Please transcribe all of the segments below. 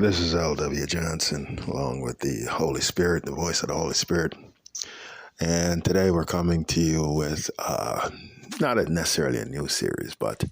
This is L.W. Johnson, along with the Holy Spirit, the voice of the Holy Spirit. And today we're coming to you with necessarily a new series, but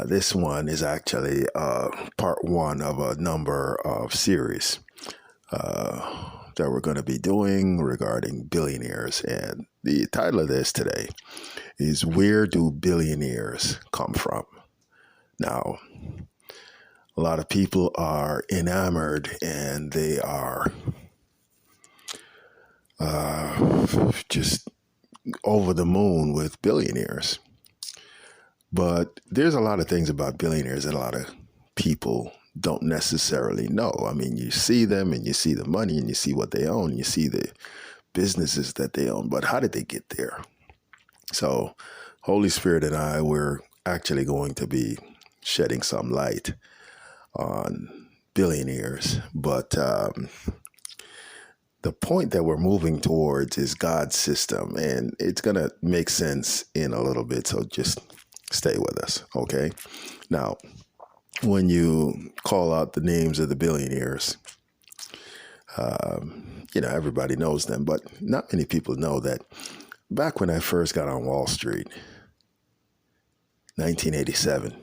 this one is actually part one of a number of series that we're going to be doing regarding billionaires. And the title of this today is Where Do Billionaires Come From? Now, a lot of people are enamored and they are just over the moon with billionaires. But there's a lot of things about billionaires that a lot of people don't necessarily know. I mean, you see them and you see the money and you see what they own, you see the businesses that they own, but how did they get there? So Holy Spirit and I, we're actually going to be shedding some light on billionaires, but the point that we're moving towards is God's system, and it's going to make sense in a little bit, so just stay with us, okay? Now, when you call out the names of the billionaires, everybody knows them, but not many people know that back when I first got on Wall Street, 1987,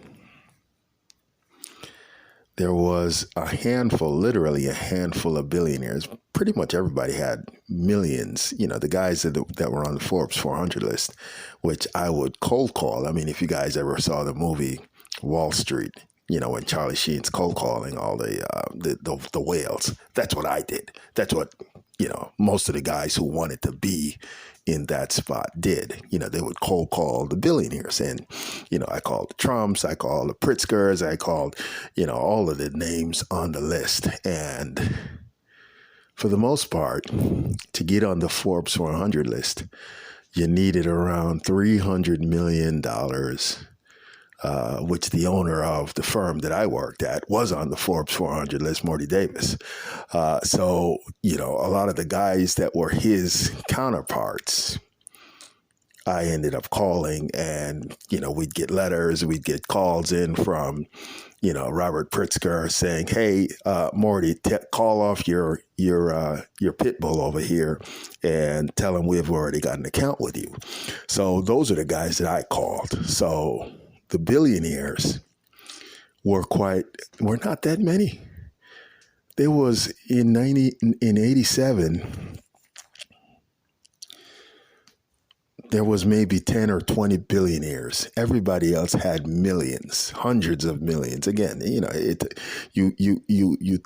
there was a handful, literally a handful of billionaires. Pretty much everybody had millions. You know, the guys that were on the Forbes 400 list, which I would cold call. I mean, if you guys ever saw the movie Wall Street, you know, when Charlie Sheen's cold calling all the whales, that's what I did. That's what, most of the guys who wanted to be in that spot did. You know, they would cold call the billionaires. And, I called the Trumps, I called the Pritzkers, I called, all of the names on the list. And for the most part, to get on the Forbes 400 list, you needed around $300 million, which the owner of the firm that I worked at was on the Forbes 400 list, Morty Davis. So, a lot of the guys that were his counterparts, I ended up calling, and, we'd get letters, we'd get calls in from, Robert Pritzker saying, hey, Morty, call off your pit bull over here and tell him we've already got an account with you. So those are the guys that I called. So the billionaires were not that many. There was in 87, there was maybe 10 or 20 billionaires. Everybody else had millions, hundreds of millions. Again, you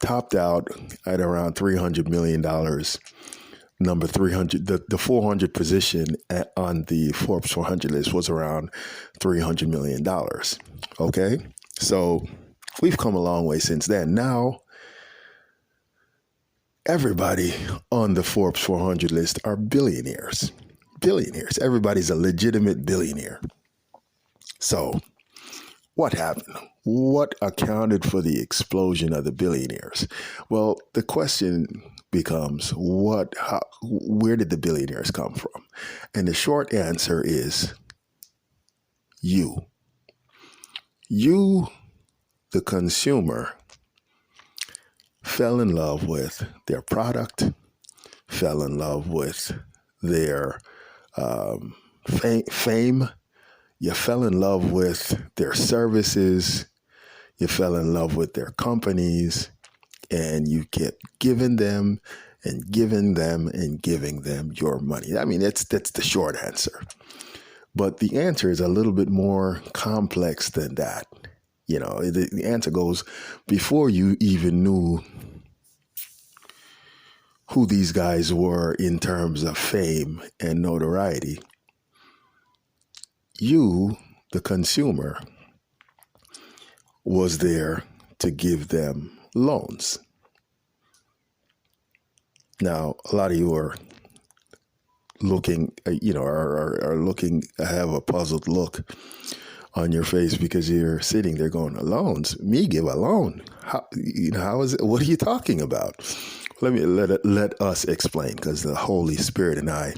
topped out at around $300 million. Number 300, the 400 position on the Forbes 400 list was around $300 million. Okay, so we've come a long way since then. Now, everybody on the Forbes 400 list are billionaires. Billionaires. Everybody's a legitimate billionaire. So what happened? What accounted for the explosion of the billionaires? Well, the question becomes, where did the billionaires come from? And the short answer is you. You, the consumer, fell in love with their product, fell in love with their fame. You fell in love with their services. You fell in love with their companies, and you kept giving them and giving them and giving them your money. I mean, that's the short answer. But the answer is a little bit more complex than that. The answer goes before you even knew who these guys were in terms of fame and notoriety. You, the consumer, was there to give them loans. Now, a lot of you are looking, are looking, have a puzzled look on your face because you're sitting there going, loans? Me give a loan? How is it? What are you talking about? Let us explain, because the Holy Spirit and I,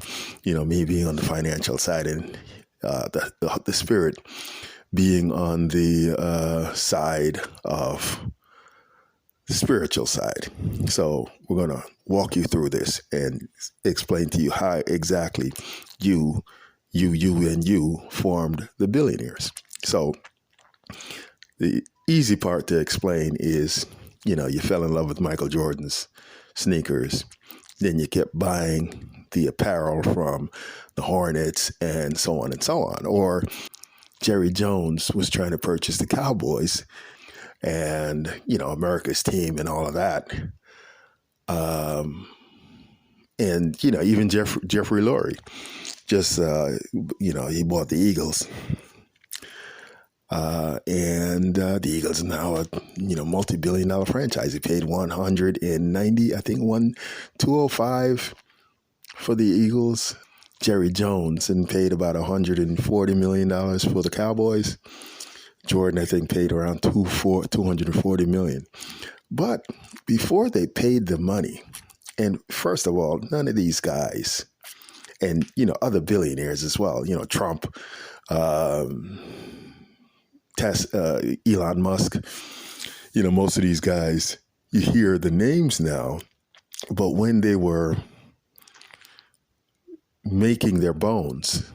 me being on the financial side and the Spirit being on the side of spiritual side. So we're going to walk you through this and explain to you how exactly you and you formed the Billionaires. So the easy part to explain is, you fell in love with Michael Jordan's sneakers. Then you kept buying the apparel from the Hornets and so on and so on. Or Jerry Jones was trying to purchase the Cowboys and, America's team and all of that. And, even Jeffrey Lurie, just, he bought the Eagles. And the Eagles are now a multi-billion-dollar franchise. He paid 190, I think 205 for the Eagles. Jerry Jones and paid about $140 million for the Cowboys. Jordan, I think, paid around $240 million. But before they paid the money, and first of all, none of these guys, and other billionaires as well, Trump, Elon Musk, most of these guys, you hear the names now, but when they were making their bones,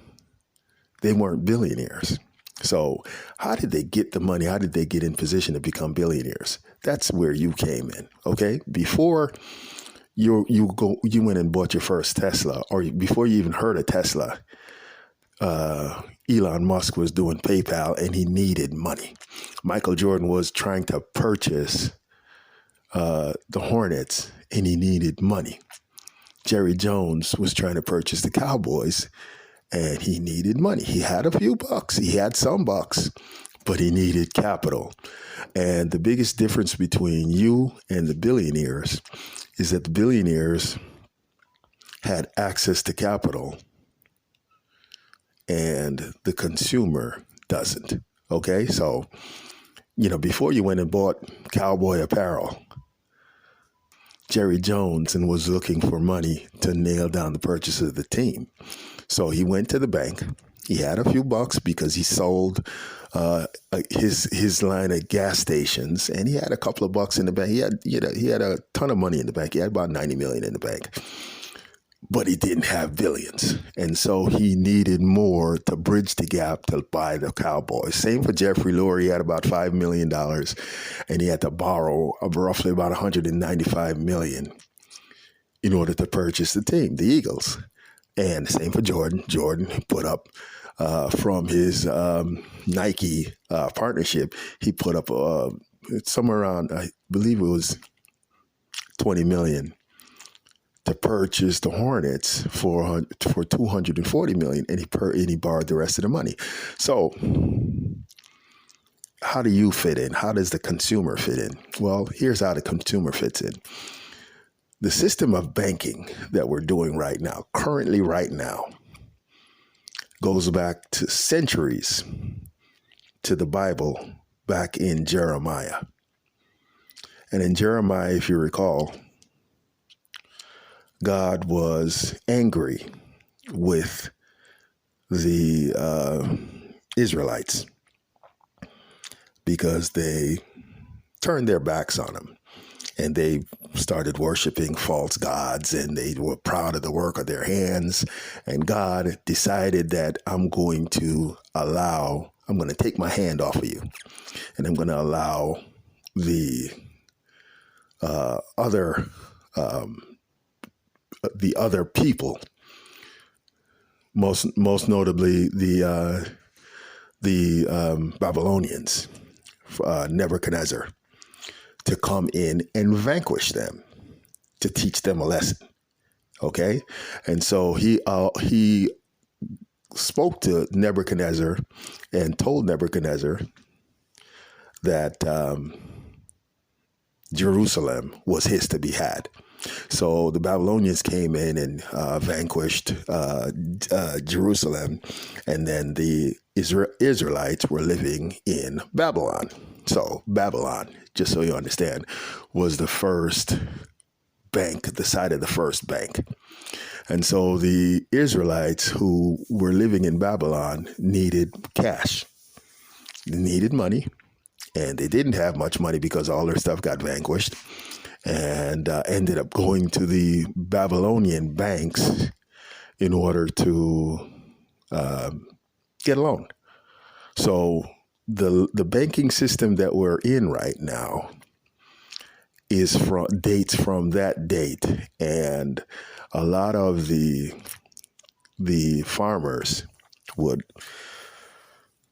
they weren't billionaires. So how did they get the money? How did they get in position to become billionaires? That's where you came in. Okay. Before you went and bought your first Tesla, or before you even heard of Tesla, Elon Musk was doing PayPal and he needed money. Michael Jordan was trying to purchase the Hornets and he needed money. Jerry Jones was trying to purchase the Cowboys and he needed money. He had a few bucks. He had some bucks, but he needed capital. And the biggest difference between you and the billionaires is that the billionaires had access to capital and the consumer doesn't. Okay, so, before you went and bought cowboy apparel, Jerry Jones and was looking for money to nail down the purchase of the team. So he went to the bank. He had a few bucks because he sold his line of gas stations, and he had a couple of bucks in the bank. He had a ton of money in the bank. He had about $90 million in the bank. But he didn't have billions. And so he needed more to bridge the gap to buy the Cowboys. Same for Jeffrey Lurie. He had about $5 million and he had to borrow roughly about $195 million in order to purchase the team, the Eagles. And same for Jordan. Jordan put up from his Nike partnership, he put up somewhere around, I believe it was $20 million to purchase the Hornets for $240 million, and he borrowed the rest of the money. So how do you fit in? How does the consumer fit in? Well, here's how the consumer fits in. The system of banking that we're doing right now, currently right now, goes back to centuries to the Bible back in Jeremiah. And in Jeremiah, if you recall, God was angry with the Israelites because they turned their backs on him and they started worshiping false gods and they were proud of the work of their hands. And God decided that I'm going to take my hand off of you and I'm going to allow the other people, most notably the Babylonians, Nebuchadnezzar, to come in and vanquish them, to teach them a lesson. Okay, and so he spoke to Nebuchadnezzar and told Nebuchadnezzar that Jerusalem was his to be had. So the Babylonians came in and vanquished Jerusalem, and then the Israelites were living in Babylon. So Babylon, just so you understand, was the first bank, the site of the first bank. And so the Israelites who were living in Babylon needed cash, needed money, and they didn't have much money because all their stuff got vanquished, and ended up going to the Babylonian banks in order to get a loan. So the banking system that we're in right now dates from that date, and a lot of the farmers would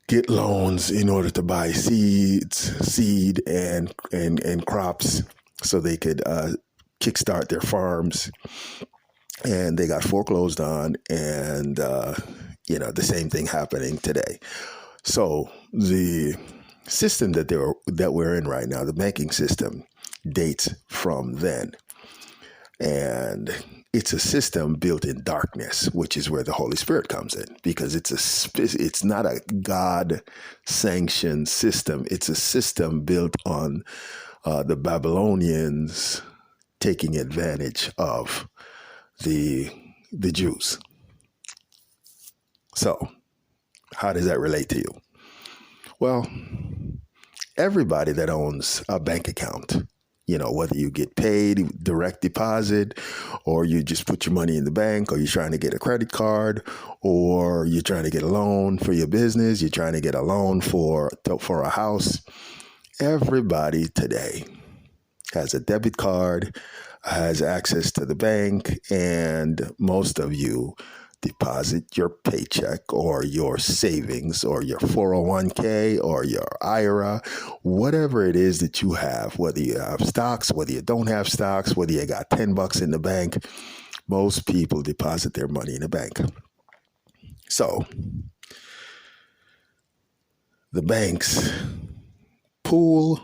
get loans in order to buy seed and crops, so they could kickstart their farms, and they got foreclosed on, and the same thing happening today. So the system that we're in right now, the banking system, dates from then. And it's a system built in darkness, which is where the Holy Spirit comes in, because it's not a God-sanctioned system. It's a system built on the Babylonians taking advantage of the Jews. So, how does that relate to you? Well, everybody that owns a bank account, whether you get paid direct deposit, or you just put your money in the bank, or you're trying to get a credit card, or you're trying to get a loan for your business, you're trying to get a loan for a house. Everybody today has a debit card, has access to the bank, and most of you deposit your paycheck or your savings or your 401k or your IRA, whatever it is that you have, whether you have stocks, whether you don't have stocks, whether you got $10 in the bank, most people deposit their money in the bank. So the banks pool